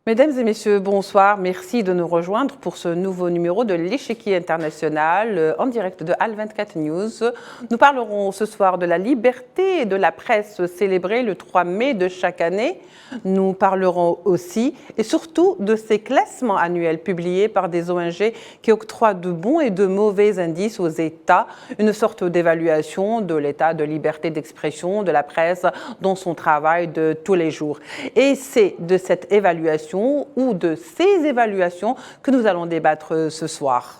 Mesdames et messieurs, bonsoir. Merci de nous rejoindre pour ce nouveau numéro de l'Échiquier international en direct de Al24 News. Nous parlerons ce soir de la liberté de la presse célébrée le 3 mai de chaque année. Nous parlerons aussi et surtout de ces classements annuels publiés par des ONG qui octroient de bons et de mauvais indices aux États, une sorte d'évaluation de l'état de liberté d'expression de la presse dans son travail de tous les jours. Et c'est de cette évaluation ou de ces évaluations que nous allons débattre ce soir.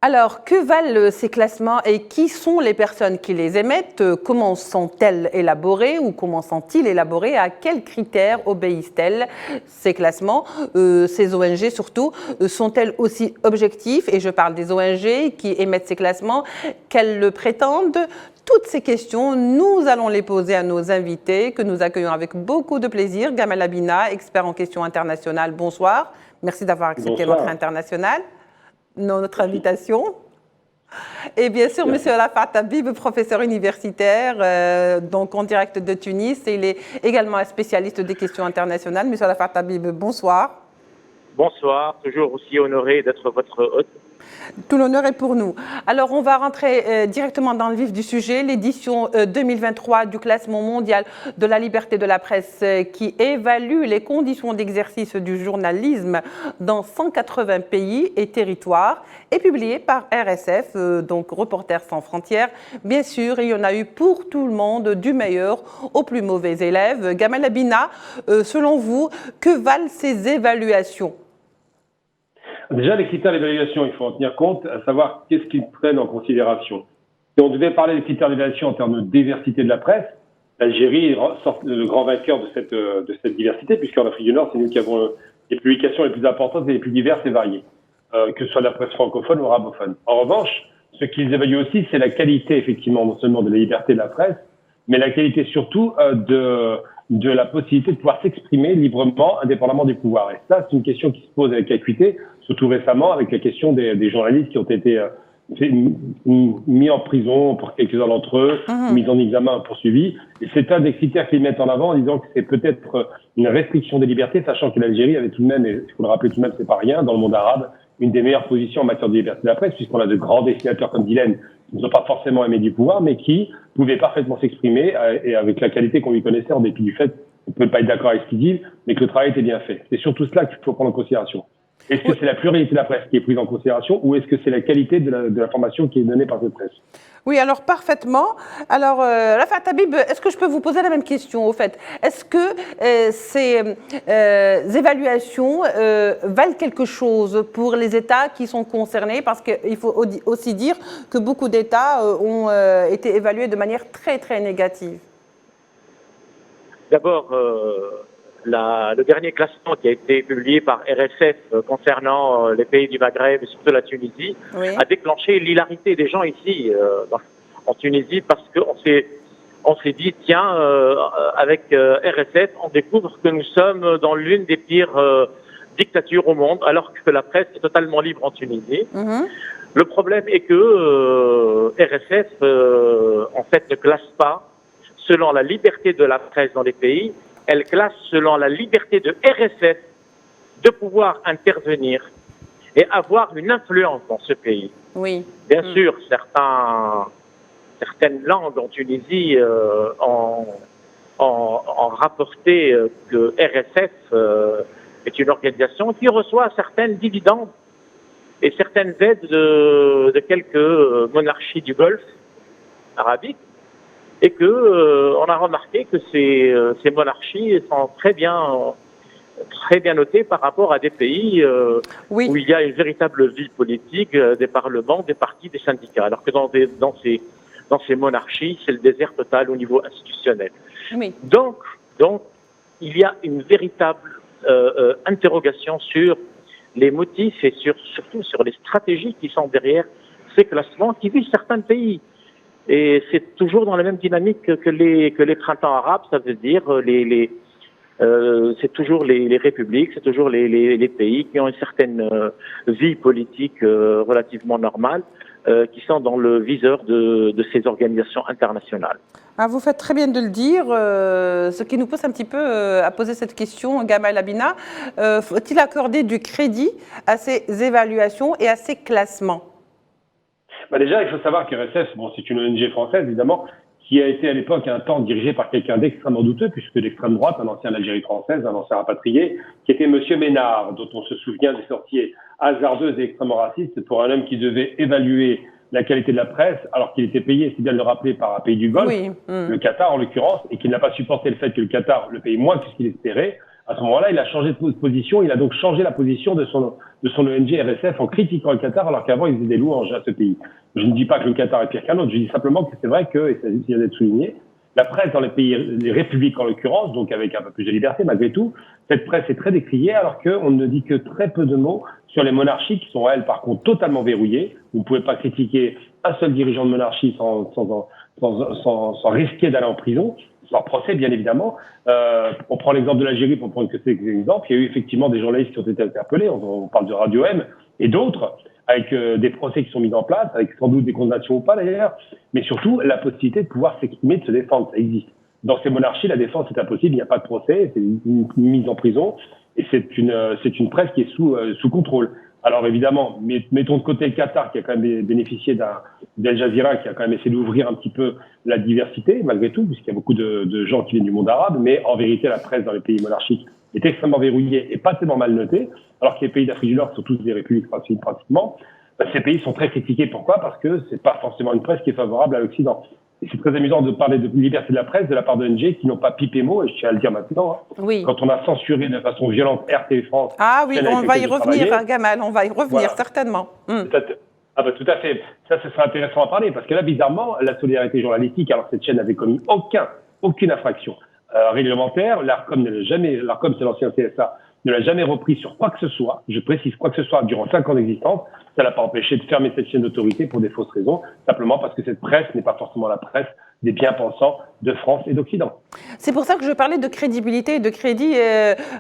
Alors, que valent ces classements et qui sont les personnes qui les émettent? Comment sont-elles élaborées ou comment sont-ils élaborés? À quels critères obéissent-elles ces classements? Ces ONG surtout, sont-elles aussi objectives? Et je parle des ONG qui émettent ces classements, qu'elles le prétendent? Toutes ces questions, nous allons les poser à nos invités que nous accueillons avec beaucoup de plaisir. Gamal Abina, expert en questions internationales, bonsoir. Merci d'avoir accepté notre international. Notre invitation. Et bien sûr, M. Arafat Habib, professeur universitaire, donc en direct de Tunis. Il est également un spécialiste des questions internationales. M. Arafat Habib, bonsoir. Bonsoir, toujours aussi honoré d'être votre hôte. Tout l'honneur est pour nous. Alors, on va rentrer directement dans le vif du sujet. L'édition 2023 du classement mondial de la liberté de la presse qui évalue les conditions d'exercice du journalisme dans 180 pays et territoires est publiée par RSF, donc Reporters sans frontières. Bien sûr, il y en a eu pour tout le monde, du meilleur au plus mauvais élève. Gamal Abina, selon vous, que valent ces évaluations? Déjà, les critères d'évaluation, il faut en tenir compte, à savoir qu'est-ce qu'ils prennent en considération. Si on devait parler des critères d'évaluation en termes de diversité de la presse, l'Algérie sort le grand vainqueur de cette diversité, puisqu'en Afrique du Nord, c'est nous qui avons les publications les plus importantes et les plus diverses et variées, que ce soit de la presse francophone ou arabophone. En revanche, ce qu'ils évaluent aussi, c'est la qualité, effectivement, non seulement de la liberté de la presse, mais la qualité surtout de la possibilité de pouvoir s'exprimer librement, indépendamment du pouvoir. Et ça, c'est une question qui se pose avec acuité, surtout récemment, avec la question des journalistes qui ont été mis en prison pour quelques-uns d'entre eux, mis en examen, poursuivis. Et c'est un des critères qu'ils mettent en avant en disant que c'est peut-être une restriction des libertés, sachant que l'Algérie avait tout de même, et il faut le rappeler tout de même, c'est pas rien, dans le monde arabe, une des meilleures positions en matière de liberté de la presse, puisqu'on a de grands dessinateurs comme Dylan, qui ne sont pas forcément aimés du pouvoir, mais qui pouvaient parfaitement s'exprimer, et avec la qualité qu'on lui connaissait, en dépit du fait qu'on ne peut pas être d'accord avec ce qu'il dit, mais que le travail était bien fait. C'est surtout cela qu'il faut prendre en considération. Est-ce que c'est la pluralité de la presse qui est prise en considération ou est-ce que c'est la qualité de l'information qui est donnée par cette presse? Oui, alors parfaitement. Alors, Arafat Habib, est-ce que je peux vous poser la même question au fait? Est-ce que ces évaluations valent quelque chose pour les États qui sont concernés? Parce qu'il faut aussi dire que beaucoup d'États ont été évalués de manière très, très négative. D'abord, le dernier classement qui a été publié par RSF concernant les pays du Maghreb et surtout la Tunisie a déclenché l'hilarité des gens ici en Tunisie parce qu'on s'est dit, tiens, avec RSF, on découvre que nous sommes dans l'une des pires dictatures au monde alors que la presse est totalement libre en Tunisie. Le problème est que RSF, en fait, ne classe pas selon la liberté de la presse dans les pays. Elle classe selon la liberté de RSF de pouvoir intervenir et avoir une influence dans ce pays. Oui. Bien sûr, certaines langues en Tunisie ont rapporté que RSF est une organisation qui reçoit certaines dividendes et certaines aides de quelques monarchies du Golfe arabique. Et on a remarqué que ces monarchies sont très bien notées par rapport à des pays où il y a une véritable vie politique, des parlements, des partis, des syndicats. Alors que dans ces monarchies, c'est le désert total au niveau institutionnel. Oui. Donc, il y a une véritable interrogation sur les motifs et surtout sur les stratégies qui sont derrière ces classements qui visent certains pays. Et c'est toujours dans la même dynamique que les printemps arabes, ça veut dire c'est toujours les républiques, c'est toujours les pays qui ont une certaine vie politique relativement normale, qui sont dans le viseur de ces organisations internationales. Ah, vous faites très bien de le dire, ce qui nous pousse un petit peu à poser cette question, Gamal Abina. Faut-il accorder du crédit à ces évaluations et à ces classements? Déjà, il faut savoir qu'RSF, c'est une ONG française, évidemment, qui a été à l'époque un temps dirigée par quelqu'un d'extrêmement douteux, puisque d'extrême droite, un ancien d'Algérie française, un ancien rapatrié, qui était Monsieur Ménard, dont on se souvient des sorties hasardeuses et extrêmement racistes pour un homme qui devait évaluer la qualité de la presse, alors qu'il était payé, c'est bien de le rappeler, par un pays du Golfe, le Qatar en l'occurrence, et qu'il n'a pas supporté le fait que le Qatar le paye moins que ce qu'il espérait. À ce moment-là, il a changé de position. Il a donc changé la position de son ONG RSF en critiquant le Qatar, alors qu'avant, il faisait des louanges à ce pays. Je ne dis pas que le Qatar est pire qu'un autre. Je dis simplement que c'est vrai que, et ça vient d'être souligné, la presse dans les pays, les républiques en l'occurrence, donc avec un peu plus de liberté malgré tout, cette presse est très décriée, alors qu'on ne dit que très peu de mots sur les monarchies qui sont, elles, par contre, totalement verrouillées. Vous ne pouvez pas critiquer un seul dirigeant de monarchie sans risquer d'aller en prison, sans procès, bien évidemment. On prend l'exemple de l'Algérie pour prendre que c'est l'exemple. Il y a eu effectivement des journalistes qui ont été interpellés. On parle de Radio M et d'autres, avec des procès qui sont mis en place, avec sans doute des condamnations ou pas d'ailleurs, mais surtout la possibilité de pouvoir s'exprimer, de se défendre. Ça existe. Dans ces monarchies, la défense est impossible. Il n'y a pas de procès, c'est une mise en prison, et c'est une presse qui est sous contrôle. Alors évidemment, mettons de côté le Qatar qui a quand même bénéficié d'Al Jazeera, qui a quand même essayé d'ouvrir un petit peu la diversité, malgré tout, puisqu'il y a beaucoup de gens qui viennent du monde arabe, mais en vérité, la presse dans les pays monarchiques est extrêmement verrouillée et pas tellement mal notée, alors que les pays d'Afrique du Nord, qui sont tous des républiques pratiquement, ces pays sont très critiqués. Pourquoi? Parce que c'est pas forcément une presse qui est favorable à l'Occident. Et c'est très amusant de parler de liberté de la presse de la part d'ONG qui n'ont pas pipé mot, et je tiens à le dire maintenant. Oui. Quand on a censuré de façon violente RT France. Ah oui, on va y revenir, Gamal, on va y revenir, voilà. Certainement. Ah bah tout à fait. Ça, ce sera intéressant à parler, parce que là, bizarrement, la solidarité journalistique, alors cette chaîne n'avait commis aucune infraction réglementaire. L'ARCOM, c'est l'ancien CSA, ne l'a jamais repris sur quoi que ce soit. Je précise, quoi que ce soit, durant 5 ans d'existence. Ça l'a pas empêché de fermer cette chaîne d'autorité pour des fausses raisons, simplement parce que cette presse n'est pas forcément la presse des bien-pensants de France et d'Occident. C'est pour ça que je parlais de crédibilité et de crédit.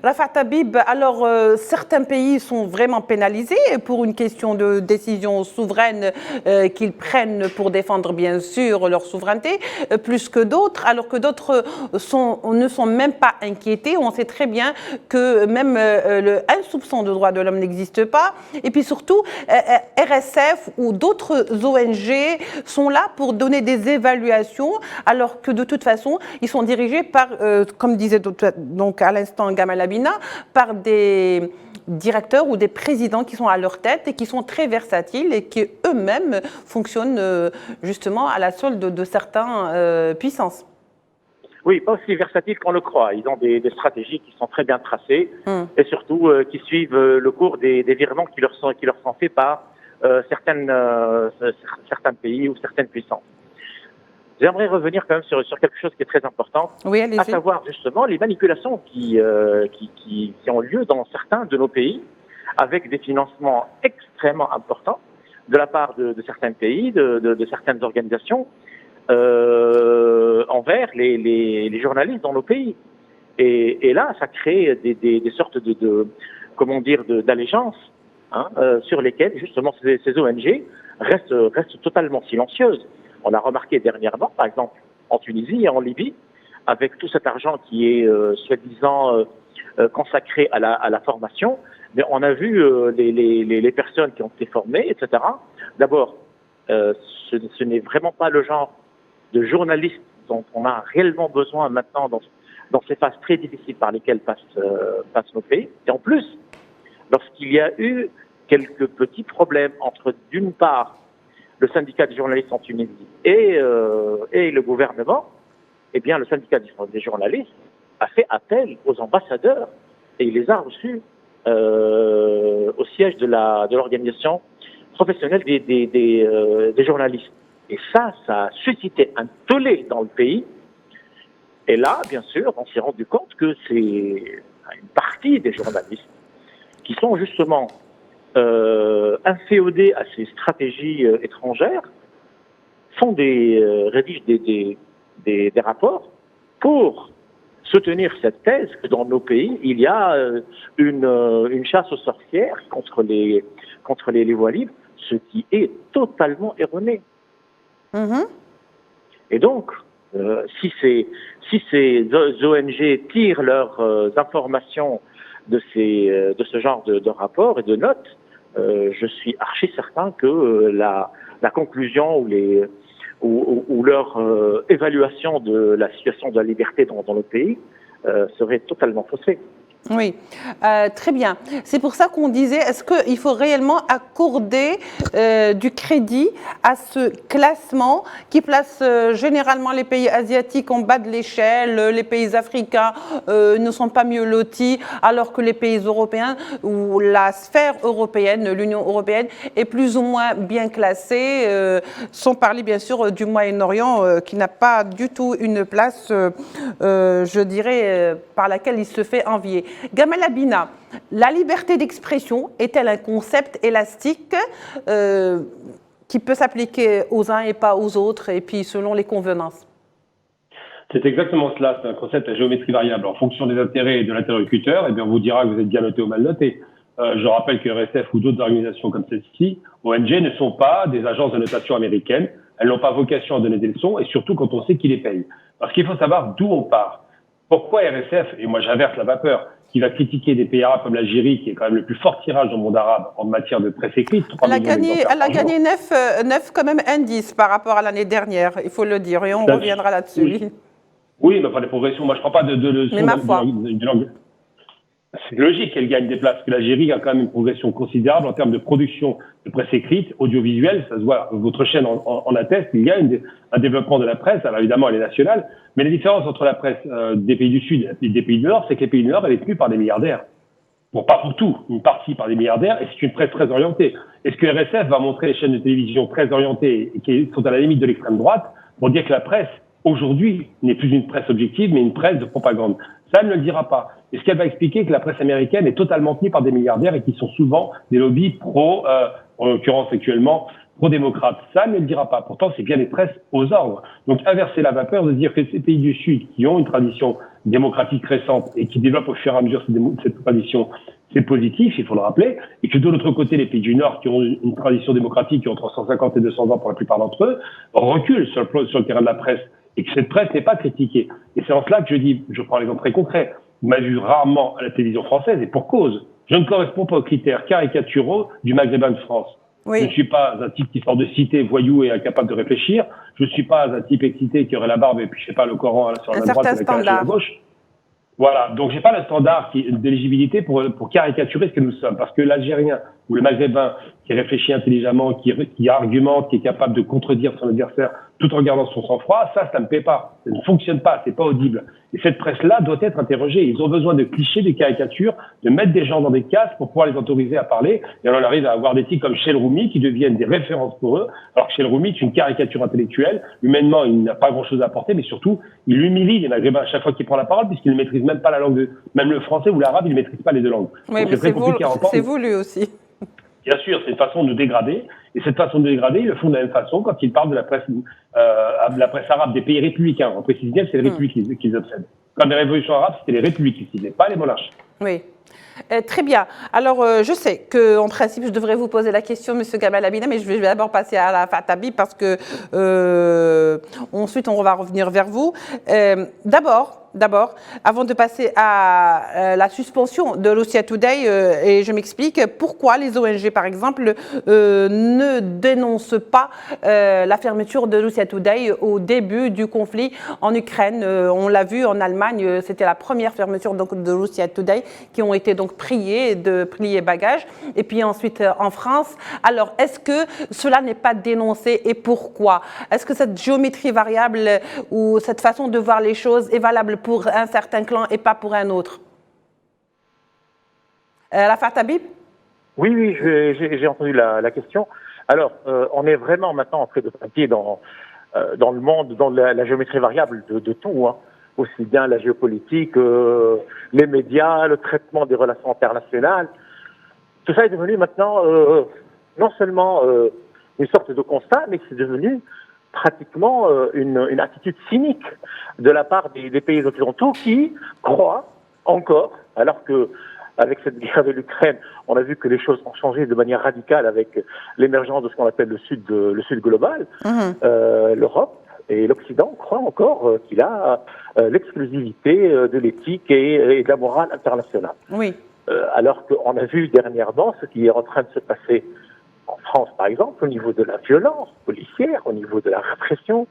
Rafah Tabib, alors certains pays sont vraiment pénalisés pour une question de décision souveraine qu'ils prennent pour défendre bien sûr leur souveraineté, plus que d'autres, alors que d'autres ne sont même pas inquiétés. On sait très bien que même un soupçon de droit de l'homme n'existe pas. Et puis surtout, RSF ou d'autres ONG sont là pour donner des évaluations, alors que de toute façon, ils sont dirigés par, comme disait donc à l'instant Gamal Abina, par des directeurs ou des présidents qui sont à leur tête et qui sont très versatiles et qui eux-mêmes fonctionnent justement à la solde de certaines puissances. Oui, pas aussi versatiles qu'on le croit. Ils ont des stratégies qui sont très bien tracées et surtout qui suivent le cours des virements qui leur sont faits par certains pays ou certaines puissances. J'aimerais revenir quand même sur quelque chose qui est très important, oui, à savoir justement les manipulations qui ont lieu dans certains de nos pays, avec des financements extrêmement importants de la part de certains pays, de certaines organisations, envers les journalistes dans nos pays. Et là, ça crée des sortes d'allégeances sur lesquelles justement ces ONG restent totalement silencieuses. On a remarqué dernièrement, par exemple, en Tunisie et en Libye, avec tout cet argent qui est soi-disant consacré à la formation, mais on a vu les personnes qui ont été formées, etc. D'abord, ce n'est vraiment pas le genre de journalistes dont on a réellement besoin maintenant dans ces phases très difficiles par lesquelles passent nos pays. Et en plus, lorsqu'il y a eu quelques petits problèmes entre, d'une part, le syndicat des journalistes en Tunisie et le gouvernement, eh bien, le syndicat des journalistes a fait appel aux ambassadeurs et il les a reçus au siège de l'organisation professionnelle des journalistes. Et ça a suscité un tollé dans le pays. Et là, bien sûr, on s'est rendu compte que c'est une partie des journalistes qui sont justement inféodés à ces stratégies étrangères, rédigent des rapports pour soutenir cette thèse que dans nos pays, il y a une chasse aux sorcières contre les voix libres, ce qui est totalement erroné. Et donc, si ces ONG tirent leurs informations de ce genre de rapports et de notes, je suis archi certain que la conclusion ou leur évaluation de la situation de la liberté dans le pays serait totalement faussée. Oui, très bien. C'est pour ça qu'on disait, est-ce qu'il faut réellement accorder du crédit à ce classement qui place généralement les pays asiatiques en bas de l'échelle, les pays africains ne sont pas mieux lotis, alors que les pays européens ou la sphère européenne, l'Union européenne, est plus ou moins bien classée, sans parler bien sûr du Moyen-Orient qui n'a pas du tout une place, je dirais, par laquelle il se fait envier. Gamal Abina, la liberté d'expression est-elle un concept élastique qui peut s'appliquer aux uns et pas aux autres, et puis selon les convenances? C'est exactement cela, c'est un concept à géométrie variable. En fonction des intérêts et de l'interlocuteur, eh bien, on vous dira que vous êtes bien noté ou mal noté. Je rappelle que RSF ou d'autres organisations comme celle-ci, ONG, ne sont pas des agences de notation américaines. Elles n'ont pas vocation à donner des leçons, et surtout quand on sait qui les paye. Parce qu'il faut savoir d'où on part. Pourquoi RSF, et moi j'inverse la vapeur, qui va critiquer des pays arabes comme l'Algérie, qui est quand même le plus fort tirage dans le monde arabe en matière de presse écrite. Elle a gagné 9 quand même indices par rapport à l'année dernière, il faut le dire, et on reviendra là-dessus. Oui, mais pas des progressions. Moi, je ne prends pas de leçons de langue. C'est logique qu'elle gagne des places, parce que l'Algérie a quand même une progression considérable en termes de production de presse écrite, audiovisuelle. Ça se voit, votre chaîne en atteste, il y a un développement de la presse. Alors évidemment, elle est nationale, mais la différence entre la presse des pays du Sud et des pays du Nord, c'est que les pays du Nord, elle est tenue par des milliardaires. Bon, pas pour tout, une partie par des milliardaires, et c'est une presse très orientée. Est-ce que RSF va montrer les chaînes de télévision très orientées et qui sont à la limite de l'extrême droite pour dire que la presse, aujourd'hui, n'est plus une presse objective, mais une presse de propagande? Ça, elle ne le dira pas. Est-ce qu'elle va expliquer que la presse américaine est totalement tenue par des milliardaires et qui sont souvent des lobbies en l'occurrence actuellement, pro-démocrates? Ça, elle ne le dira pas. Pourtant, c'est bien des presses aux ordres. Donc, inverser la vapeur de dire que ces pays du Sud, qui ont une tradition démocratique récente et qui développent au fur et à mesure cette tradition, c'est positif, il faut le rappeler, et que de l'autre côté, les pays du Nord, qui ont une tradition démocratique, qui ont entre 150 et 200 ans pour la plupart d'entre eux, reculent sur le terrain de la presse, et que cette presse n'est pas critiquée. Et c'est en cela que je dis, je prends l'exemple très concret, vous m'avez vu rarement à la télévision française, et pour cause. Je ne corresponds pas aux critères caricaturaux du maghrébin de France. Oui. Je ne suis pas un type qui sort de cité voyou et incapable de réfléchir. Je ne suis pas un type excité qui aurait la barbe et puis je sais pas le Coran sur la droite et la gauche. Voilà, donc j'ai pas le standard d'éligibilité pour caricaturer ce que nous sommes, parce que l'Algérien ou le Maghrébin qui réfléchit intelligemment, qui argumente, qui est capable de contredire son adversaire tout en gardant son sang-froid, ça me plaît pas, ça ne fonctionne pas, c'est pas audible. Et cette presse-là doit être interrogée. Ils ont besoin de clichés, de caricatures, de mettre des gens dans des cases pour pouvoir les autoriser à parler. Et alors on arrive à avoir des types comme Chelroumi qui deviennent des références pour eux, alors que Chelroumi est une caricature intellectuelle. Humainement, il n'a pas grand-chose à apporter, mais surtout, il humilie les Maghrébins à chaque fois qu'il prend la parole, puisqu'il ne maîtrise même pas la langue, même le français ou l'arabe, il ne maîtrise pas les deux langues. Oui, mais c'est voulu aussi. Bien sûr, c'est une façon de dégrader. Et cette façon de dégrader, ils le font de la même façon quand ils parlent de la presse arabe des pays républicains. On précise bien que c'est les républiques qu'ils obsèdent. Comme les révolutions arabes, c'était les républiques qui cisaient, pas les monarches. Oui. Très bien. Alors, je sais qu'en principe, je devrais vous poser la question, M. Gamal Abina, mais je vais d'abord passer à la Fatabi parce que ensuite, on va revenir vers vous. D'abord, avant de passer à la suspension de Russia Today, et je m'explique pourquoi les ONG, par exemple, ne dénoncent pas la fermeture de Russia Today au début du conflit en Ukraine. On l'a vu en Allemagne, c'était la première fermeture donc, de Russia Today qui ont été donc priés de plier bagages. Et puis ensuite en France. Alors, est-ce que cela n'est pas dénoncé et pourquoi? Est-ce que cette géométrie variable ou cette façon de voir les choses est valable pour un certain clan et pas pour un autre? La Fatabi? Oui, j'ai entendu la question. Alors, on est vraiment maintenant en train de pratiquer dans le monde, dans la géométrie variable de tout, hein. Aussi bien la géopolitique, les médias, le traitement des relations internationales. Tout ça est devenu maintenant non seulement une sorte de constat, mais c'est devenu pratiquement une attitude cynique de la part des pays occidentaux qui croient encore, alors que avec cette guerre de l'Ukraine, on a vu que les choses ont changé de manière radicale avec l'émergence de ce qu'on appelle le Sud global. L'Europe et l'Occident croient encore qu'il a l'exclusivité de l'éthique et de la morale internationale. Oui. Alors qu'on a vu dernièrement ce qui est en train de se passer en France, par exemple, au niveau de la violence policière, au niveau de la répression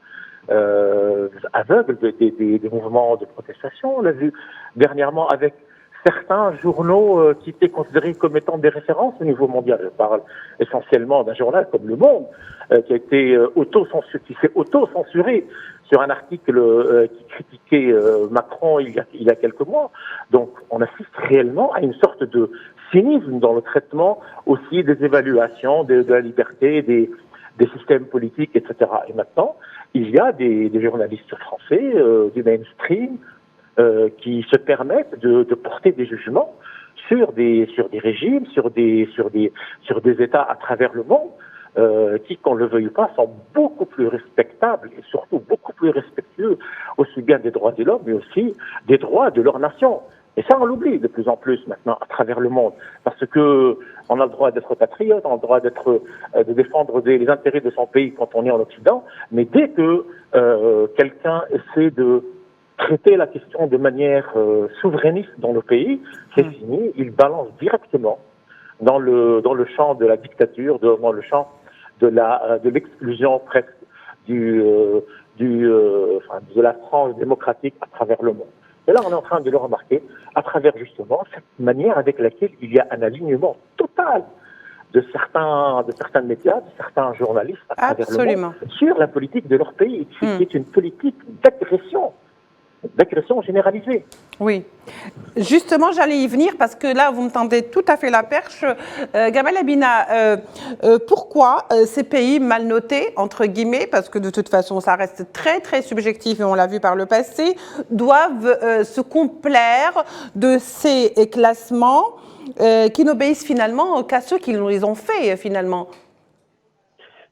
aveugle des mouvements de protestation. On l'a vu dernièrement avec certains journaux qui étaient considérés comme étant des références au niveau mondial. Je parle essentiellement d'un journal comme Le Monde, qui a été qui s'est auto-censuré sur un article qui critiquait Macron il y a quelques mois. Donc, on assiste réellement à une sorte de cynisme dans le traitement aussi des évaluations de la liberté, des systèmes politiques, etc. Et maintenant, il y a des journalistes français du mainstream qui se permettent de porter des jugements sur des régimes, sur des États à travers le monde, qui, qu'on le veuille pas, sont beaucoup plus respectables et surtout beaucoup plus respectueux aussi bien des droits de l'homme, mais aussi des droits de leur nation. Et ça, on l'oublie de plus en plus maintenant à travers le monde, parce que on a le droit d'être patriote, on a le droit de défendre les intérêts de son pays quand on est en Occident, mais dès que quelqu'un essaie de traiter la question de manière souverainiste dans le pays, c'est fini, il balance directement dans le champ de la dictature, dans le champ de l'exclusion presque de la France démocratique à travers le monde. Et là, on est en train de le remarquer à travers justement cette manière avec laquelle il y a un alignement total de certains médias, de certains journalistes à travers le monde sur la politique de leur pays, qui est une politique d'agression généralisée. Oui. Justement, j'allais y venir parce que là, vous me tendez tout à fait la perche. Gamal Abina, pourquoi ces pays mal notés, entre guillemets, parce que de toute façon, ça reste très, très subjectif et on l'a vu par le passé, doivent se complaire de ces classements qui n'obéissent finalement qu'à ceux qui les ont faits, finalement?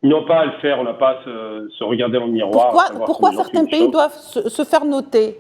Ils n'ont pas à le faire, on n'a pas à se regarder dans le miroir. Pourquoi certains pays doivent se faire noter?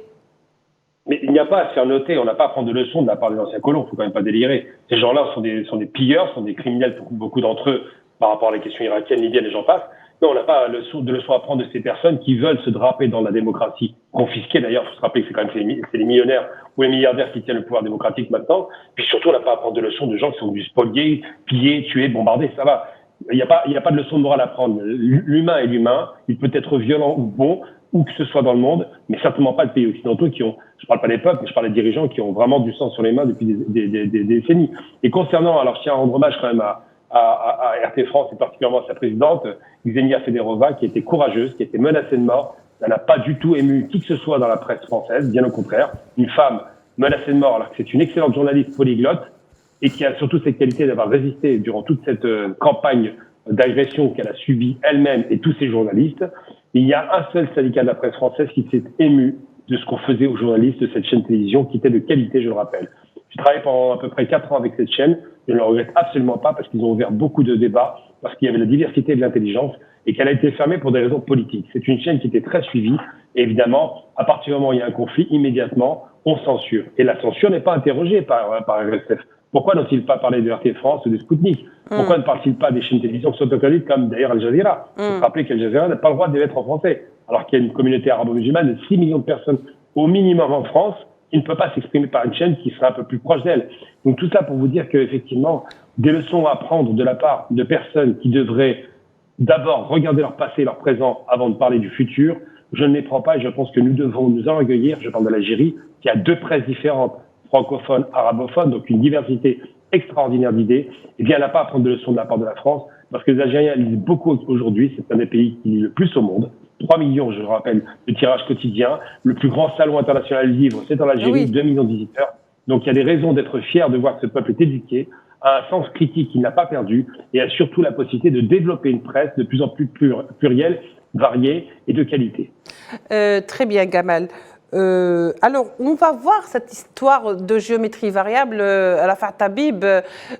Mais il n'y a pas à se faire noter, on n'a pas à prendre de leçons de la part des anciens colons, il ne faut quand même pas délirer. Ces gens-là sont des pilleurs, sont des criminels pour beaucoup d'entre eux par rapport à la question irakienne, libyenne et j'en passe. Non, on n'a pas de leçons à prendre de ces personnes qui veulent se draper dans la démocratie confisquée. D'ailleurs, il faut se rappeler que c'est quand même les millionnaires ou les milliardaires qui tiennent le pouvoir démocratique maintenant. Puis surtout, on n'a pas à prendre de leçons de gens qui sont du spoliés, pillés, tués, bombardés, ça va. Il n'y a pas de leçon de morale à prendre. L'humain est l'humain, il peut être violent ou bon, où que ce soit dans le monde, mais certainement pas de pays occidentaux qui ont, je parle pas des peuples, mais je parle des dirigeants qui ont vraiment du sang sur les mains depuis des décennies. Et concernant, alors je tiens à rendre hommage quand même à RT France et particulièrement à sa présidente, Xenia Federova, qui était courageuse, qui était menacée de mort. Elle n'a pas du tout ému qui que ce soit dans la presse française, bien au contraire. Une femme menacée de mort alors que c'est une excellente journaliste polyglotte et qui a surtout cette qualité d'avoir résisté durant toute cette campagne d'agression qu'elle a subie elle-même et tous ses journalistes. Il y a un seul syndicat de la presse française qui s'est ému de ce qu'on faisait aux journalistes de cette chaîne de télévision, qui était de qualité, je le rappelle. J'ai travaillé pendant à peu près 4 ans avec cette chaîne. Je ne le regrette absolument pas parce qu'ils ont ouvert beaucoup de débats, parce qu'il y avait la diversité et de l'intelligence et qu'elle a été fermée pour des raisons politiques. C'est une chaîne qui était très suivie. Et évidemment, à partir du moment où il y a un conflit, immédiatement, on censure. Et la censure n'est pas interrogée par RSF. Pourquoi n'ont-ils pas parlé de RT France ou de Sputnik? Pourquoi ne parlent-ils pas des chaînes de télévision qui sont interdites comme d'ailleurs Al Jazeera? Il faut se rappeler qu'Al Jazeera n'a pas le droit de les mettre en français, alors qu'il y a une communauté arabo-musulmane de 6 millions de personnes au minimum en France qui ne peut pas s'exprimer par une chaîne qui serait un peu plus proche d'elle. Donc tout ça pour vous dire qu'effectivement, des leçons à prendre de la part de personnes qui devraient d'abord regarder leur passé, leur présent, avant de parler du futur, je ne les prends pas et je pense que nous devons nous enorgueillir, je parle de l'Algérie, qui a 2 presses différentes, francophones, arabophones, donc une diversité extraordinaire d'idées, eh bien, elle n'a pas à prendre de leçons de la part de la France, parce que les Algériens lisent beaucoup aujourd'hui, c'est un des pays qui lit le plus au monde, 3 millions, je le rappelle, de tirages quotidiens, le plus grand salon international du livre, c'est en Algérie, 2 millions de visiteurs, donc il y a des raisons d'être fiers de voir que ce peuple est éduqué, a un sens critique qu'il n'a pas perdu, et a surtout la possibilité de développer une presse de plus en plus plurielle, variée et de qualité. Très bien, Gamal. Alors, on va voir cette histoire de géométrie variable à la Fatabib,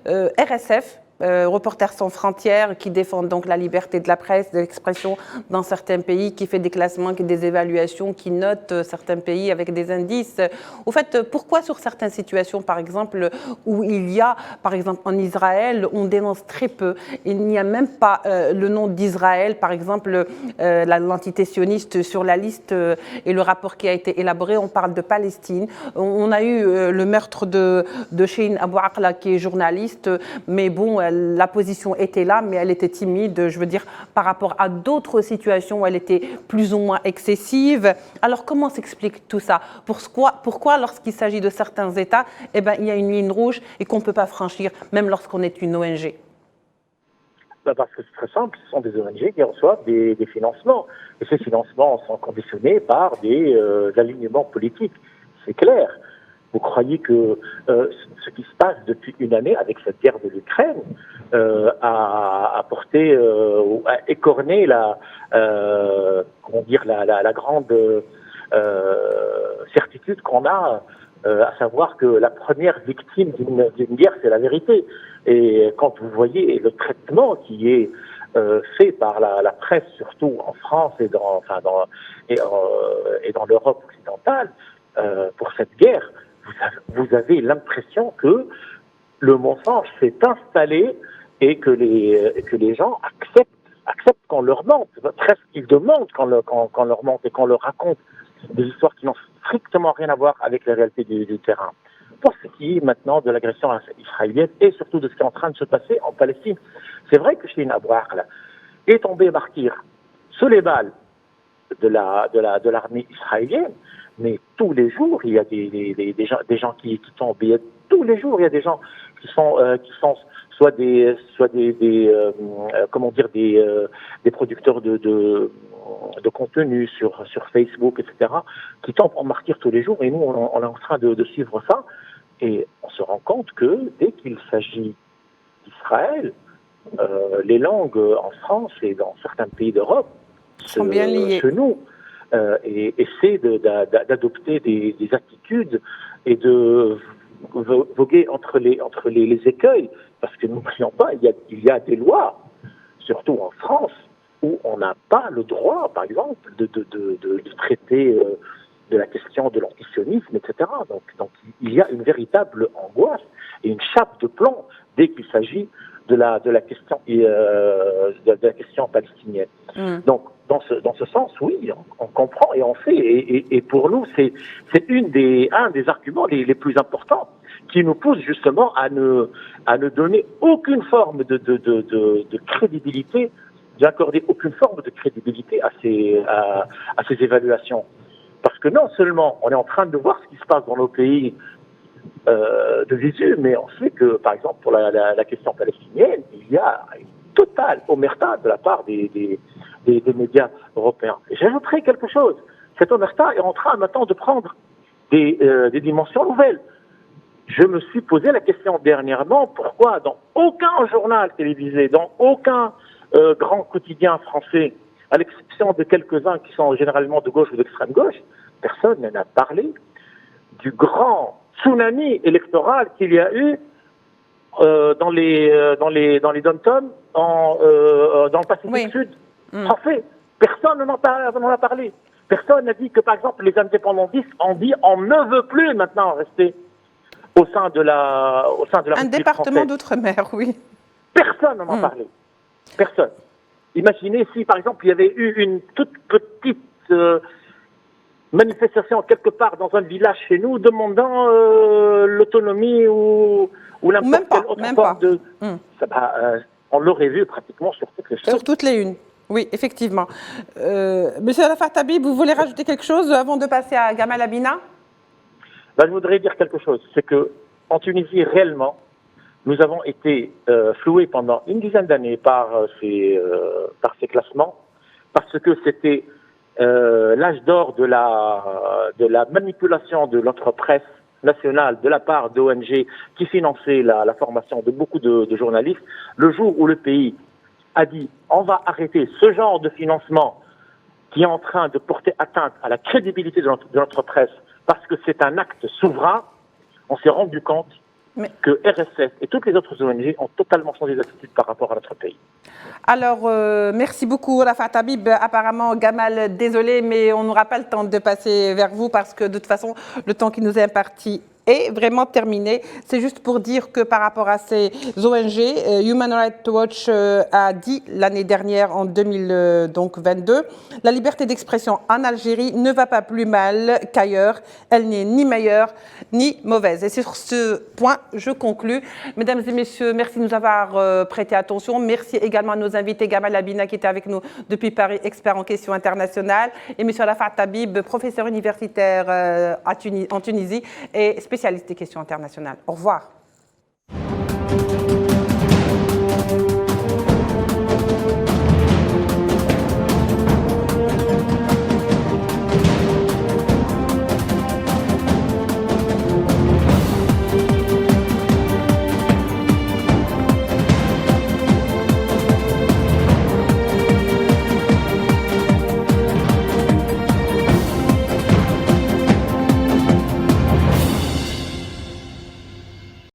RSF. Reporters sans frontières, qui défendent donc la liberté de la presse, de l'expression dans certains pays, qui fait des classements, des évaluations, qui note certains pays avec des indices. Au fait, pourquoi sur certaines situations, par exemple, où il y a, par exemple en Israël, on dénonce très peu, il n'y a même pas le nom d'Israël, par exemple, l'entité sioniste sur la liste et le rapport qui a été élaboré, on parle de Palestine. On a eu le meurtre de Chine Abou Aqla, qui est journaliste, mais bon, la position était là, mais elle était timide, je veux dire, par rapport à d'autres situations où elle était plus ou moins excessive. Alors, comment s'explique tout ça? Pourquoi lorsqu'il s'agit de certains États, eh ben, il y a une ligne rouge et qu'on ne peut pas franchir, même lorsqu'on est une ONG? Parce que c'est très simple, ce sont des ONG qui reçoivent des financements. Et ces financements sont conditionnés par des alignements politiques. C'est clair. Vous croyez que ce qui se passe depuis une année avec cette guerre de l'Ukraine a apporté, a écorné la grande certitude qu'on a, à savoir que la première victime d'une guerre, c'est la vérité. Et quand vous voyez le traitement qui est fait par la presse, surtout en France et dans l'Europe occidentale, pour cette guerre, vous avez l'impression que le mensonge s'est installé et que les gens acceptent qu'on leur mente. Presque ils demandent qu'on leur mente et qu'on leur raconte des histoires qui n'ont strictement rien à voir avec la réalité du terrain. Pour ce qui est maintenant de l'agression israélienne et surtout de ce qui est en train de se passer en Palestine, c'est vrai que Chine Abou Aqla est tombé martyr sous les balles de l'armée israélienne, mais tous les jours il y a des gens qui tombent. Tous les jours il y a des gens qui sont soit des producteurs de contenu sur Facebook, etc., qui tombent en martyr tous les jours, et nous on est en train de suivre ça, et on se rend compte que dès qu'il s'agit d'Israël, les langues en France et dans certains pays d'Europe sont bien liées. Chez nous, et essaient d'adopter des attitudes et de voguer entre les écueils, parce que n'oublions pas, il y a des lois, surtout en France, où on n'a pas le droit, par exemple, de traiter de la question de l'antisionisme, etc. Donc il y a une véritable angoisse et une chape de plomb dès qu'il s'agit de la question palestinienne. Donc dans ce sens, oui, on comprend et on fait, et pour nous c'est un des arguments les plus importants qui nous pousse justement à ne donner aucune forme de crédibilité, d'accorder aucune forme de crédibilité à ces évaluations. Parce que non seulement on est en train de voir ce qui se passe dans nos pays de visu, mais on sait que, par exemple, pour la question palestinienne, il y a une totale omerta de la part des médias européens. Et j'ajouterai quelque chose. Cette omerta est en train maintenant de prendre des dimensions nouvelles. Je me suis posé la question dernièrement, pourquoi dans aucun journal télévisé, dans aucun grand quotidien français, à l'exception de quelques-uns qui sont généralement de gauche ou d'extrême gauche, personne n'en a parlé du grand tsunami électoral qu'il y a eu dans les dom-toms, dans le Pacifique Sud français. Personne n'en a parlé. Personne n'a dit que, par exemple, les indépendantistes ont dit on ne veut plus maintenant rester au sein de la un département d'outre-mer, oui. Personne n'en a parlé. Personne. Imaginez si, par exemple, il y avait eu une toute petite manifestation quelque part dans un village chez nous demandant l'autonomie ou n'importe quelle autre forme de... on l'aurait vu pratiquement sur toutes les chaînes. Sur toutes les unes, oui, effectivement. Monsieur Arafat Habib, vous voulez rajouter quelque chose avant de passer à Gamal Abina? Je voudrais dire quelque chose. C'est qu'en Tunisie, réellement, nous avons été floués pendant une dizaine d'années par ces classements, parce que c'était l'âge d'or de la manipulation de notre presse nationale de la part d'ONG qui finançaient la formation de beaucoup de journalistes. Le jour où le pays a dit on va arrêter ce genre de financement qui est en train de porter atteinte à la crédibilité de notre presse, parce que c'est un acte souverain, on s'est rendu compte que RSF et toutes les autres ONG ont totalement changé d'attitude par rapport à notre pays. Alors, merci beaucoup, Rafat Habib. Apparemment, Gamal, désolé, mais on n'aura pas le temps de passer vers vous parce que de toute façon, le temps qui nous est imparti est vraiment terminé. C'est juste pour dire que par rapport à ces ONG, Human Rights Watch a dit l'année dernière, en 2022, la liberté d'expression en Algérie ne va pas plus mal qu'ailleurs. Elle n'est ni meilleure ni mauvaise. Et sur ce point, je conclus. Mesdames et messieurs, merci de nous avoir prêté attention. Merci également à nos invités, Gamal Abina qui était avec nous depuis Paris, expert en questions internationales, et M. Rafat Habib, professeur universitaire en Tunisie et spécialiste des questions internationales. Au revoir.